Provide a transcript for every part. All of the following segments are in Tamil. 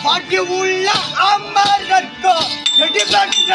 பாட்டி உள்ள அமரர்க்கோ எடி பண்ற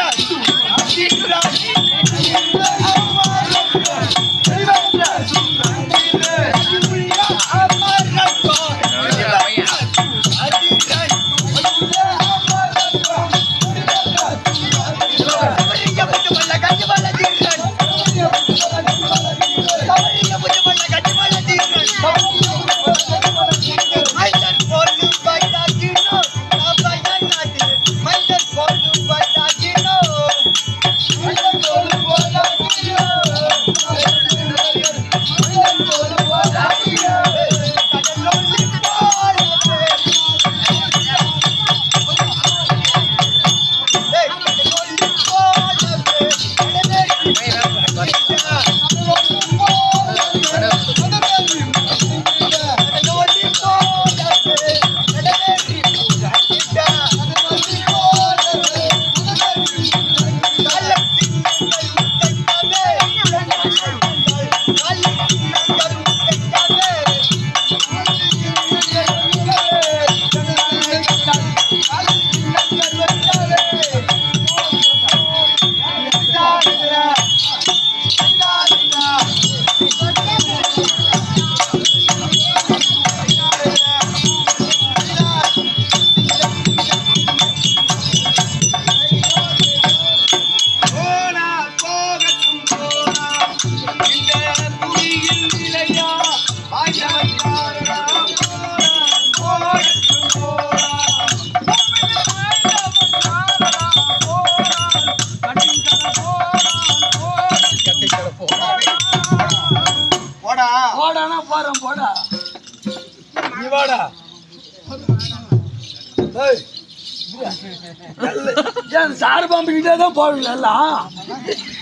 சாறு பம்பிக்கிட்டே தான் போவீங்களா எல்லாம்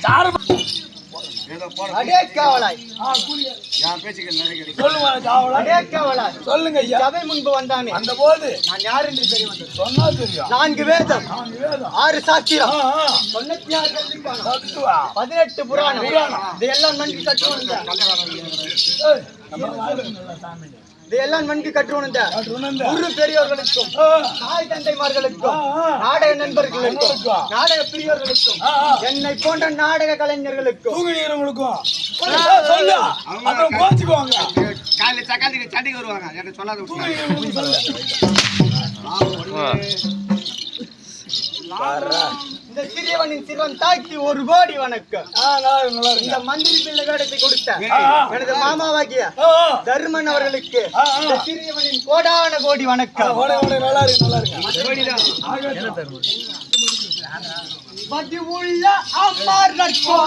சாறு சொல்லுங்க ஐயா. சபை முன்பு வந்தானே அந்த போது நான் யார் என்று தெரியும் சொன்னா தெரியும். 4 வேதம் 6 சாத்திரம் 18 புராணம் இதெல்லாம் நன்கு கற்றுணர்ந்த குரு பெரியோர்களுக்கும் தாய் தந்தைமார்களுக்கும் நாடக நண்பர்களுக்கும் நாடக பிரியோர்களுக்கும் என்னை போன்ற நாடக கலைஞர்களுக்கும் சண்டைக்கு வருவாங்க சொல்லாத இந்த சிறியவனின் சிறுவன் தாய்க்கு 1 கோடி வணக்கம். இந்த மந்திரி பிள்ளை வேடத்தை கொடுத்த எனது மாமாவாகிய தர்மன் அவர்களுக்கு இந்த சிறியவனின் கோடான கோடி வணக்கம். பதிவுள்ள அமரர்க்கோ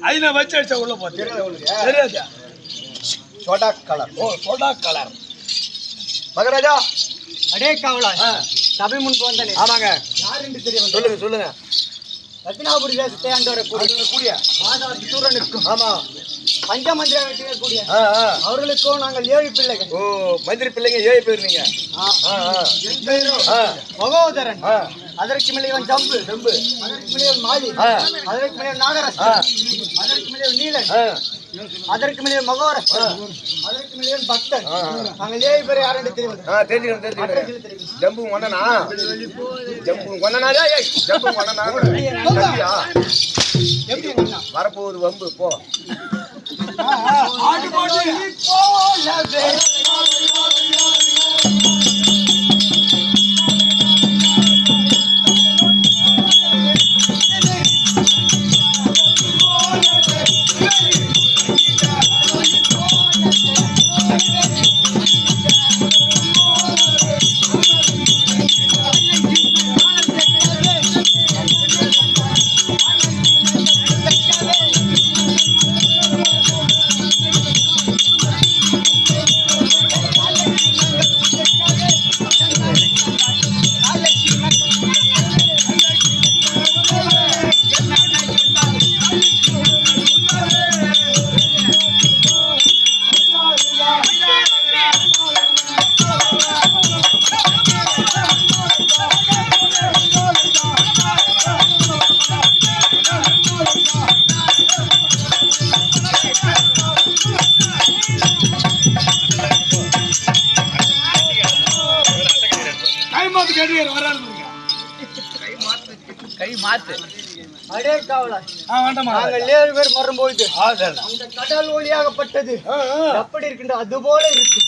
ஐநா வச்சு அடிச்சா உள்ள போச்சு தெரியாதா? Soda colour. Soda colour. மகராஜா அடே காவலா சபை முன்பு வந்தானே. ஆமாங்க. யார் என்று தெரியும்? சொல்லுங்க. ரத்தினாபுரி தேசத்தை ஆண்டவரை கூடிய மாதாவி சூரனுக்கும் ஆமா பஞ்சமந்திர கூடிய அவர்களுக்கும் நாங்கள் 7 பிள்ளைகள். ஓ மந்திரி பிள்ளைங்க 7 பேர் நீங்க. மகோதரன், அதற்கு மேலே இவன் ஜம்பு, அதற்கு மேலே மாலி, அதற்கு மேலே நாகராஜ், அதற்கு மேலே நீலன், அதற்கு மேலே மகோர, அதற்கு மேலே பக்தன். நாங்கள் 7 பேர் யாருன்னு தெரியும். தெரிஞ்சுக்கிறேன். ஜம்பு கொண்டனா ஜம்பு கொண்டனா எப்படி சொன்னா? வரப்போகுது வம்பு போ. கை மாத்து. அடே காவலா, நாங்கள் 7 பேர் வரும்போது அந்த கடல் ஒளியாகப்பட்டது எப்படி இருக்கின்ற அது போல இருக்கு.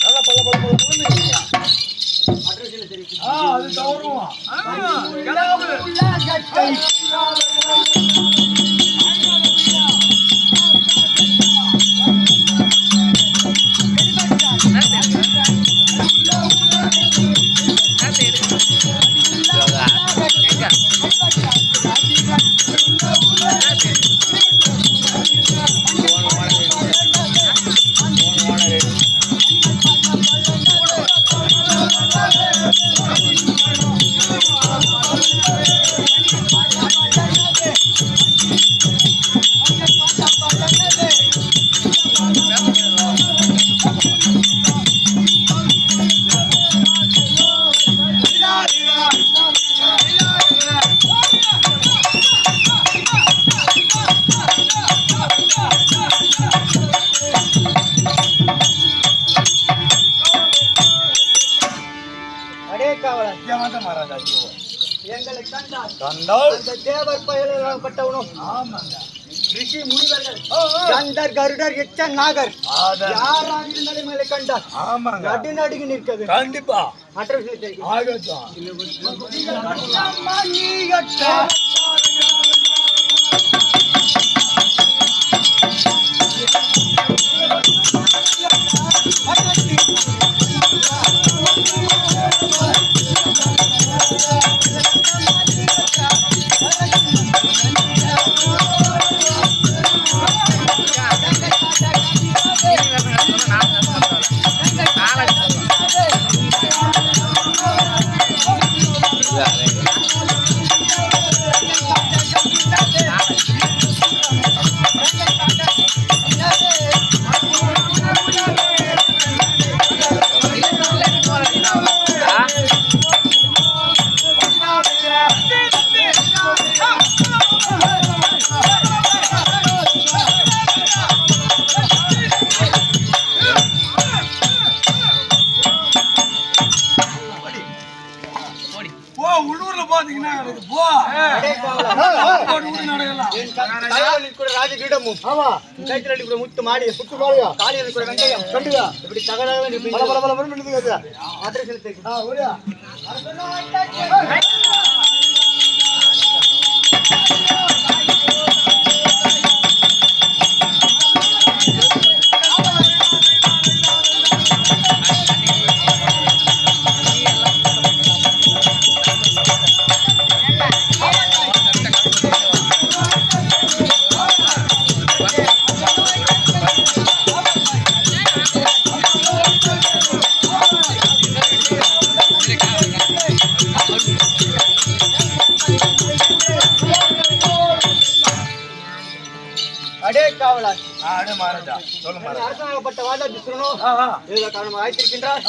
எங்களை கண்டால் அந்த தேவர் பயலாகப்பட்டவனும் ரிஷி முனிவர்கள் கந்தர் கருடர் எச்ச நாகர் யாராக இருந்தாலும் எங்களை கண்டால் நடுநடுங்கி நிற்கிறது. கண்டிப்பா மற்ற உள்ளூர்ல பாத்தீங்கன்னா ராஜகிடமும் கைத்தடி முத்து மாடி சுத்து மாடியா காலியில் கூட வெங்காயம் கண்டுவா இப்படி தகவலாக அடே காவலா அடே மகாராஜா சொல்லுங்க அரசனாகப்பட்ட வாதா விஷ்ணு ஏதோ காரணமாக ஆயிட்டிருக்கின்றார்.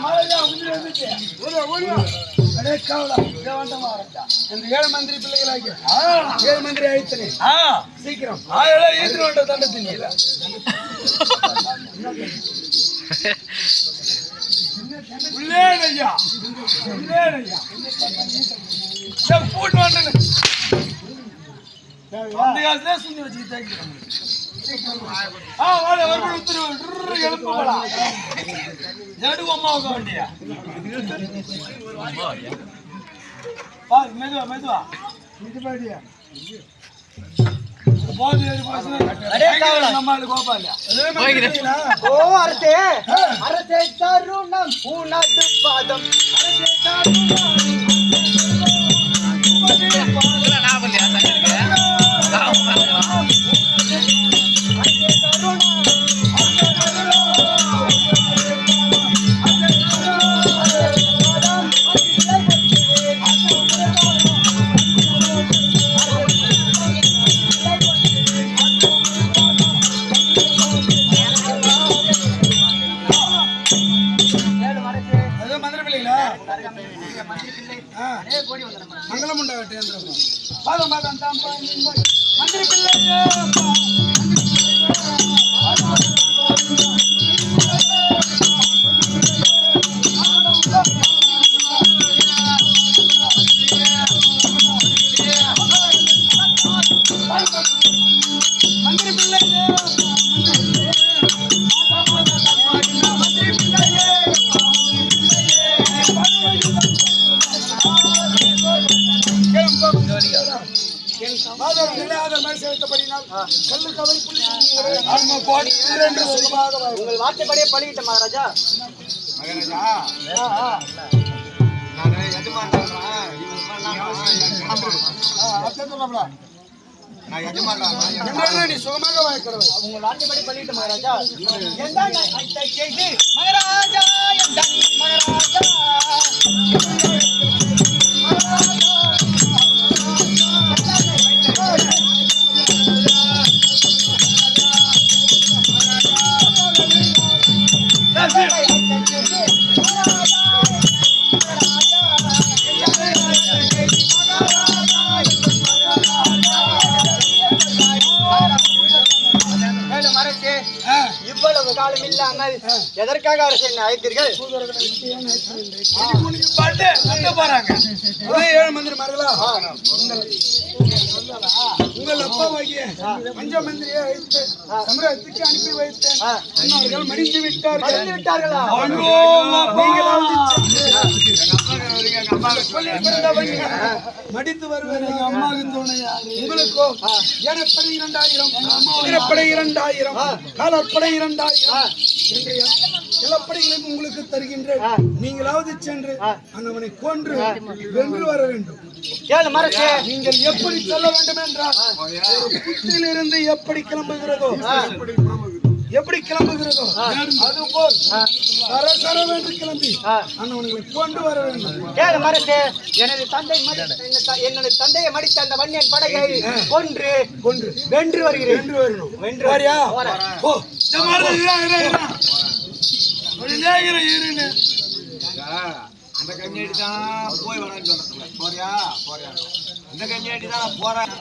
மகாராஜா அடே காவலா இங்க வந்தமா வரடா இந்த ஏழு மந்திரி பிள்ளைகளாகிய ஏழு மந்திரி அழைத்தனே சீக்கிரம் ஆயெல்லாம் ஏத்து வந்த தண்டத்தினீல உள்ளேடையா செப் போட் வந்தனே அந்த காசே சுண்ணி வச்சு தேய்க்கிறேன் வாடா ஒரு உத்தரவு எழுப்பு போடா ஜடு அம்மாவுக்கு வண்டியா பாரு மெதுவா இது பாடியா போது ஏறி போச்சு அடே காவலா நம்மால கோபாலயா ஓ அரசே அரசே தருணம் உனது பாதம் அரசே தருணம் மங்களம் உண்டாகட்டே பாதம் பாதம் தாம் மந்திரி பிள்ளை மந்திரி பிள்ளை உங்கள் வார்த்தைப்படியே பழிக்கிட்ட மகாராஜா. சுகமாக வாய்க்கிறவன் உங்கள் வார்த்தைப்படி பழிக்கிட்ட மகாராஜா. மகாராஜா மகாராஜா இவ்வளவு காலம் இல்லாமல் எதற்காக அரசு என்னை அழைத்தீர்கள்? ஏழு மந்திரி மார்களா உங்கள் அப்பாவாகிய பஞ்ச மந்திரியை அழைத்து சமுதாயத்துக்கு அனுப்பி வைத்தேன். அவர்கள் மடிந்து விட்டார்களா? மடித்து வருவது அம்மாவுக்கு துணையா உங்களுக்கோ எனப்படை 2000 வீரப்படை 2000 காலாட்படை 2000 நிலப்படைகளையும் உங்களுக்கு தருகின்றேன். நீங்களாவது சென்று அவனை கொன்று வென்று வர வேண்டும். நீங்கள் எப்படி சொல்ல வேண்டும் என்றால் புத்தியிலிருந்து எப்படி கிளம்புகிறதோ அதுபோல் சரசரவென்று கிளம்பி அவனை கொண்டு வர வேண்டும். எனது தந்தையை மடித்த அந்த வன்னியன் படகை கொன்று வென்று வருகிறேன். அந்த கஞ்சியடி தான் போய் வரேன்னு சொல்றேன். போறியா இந்த கஞ்சியடி தான் போறேன்.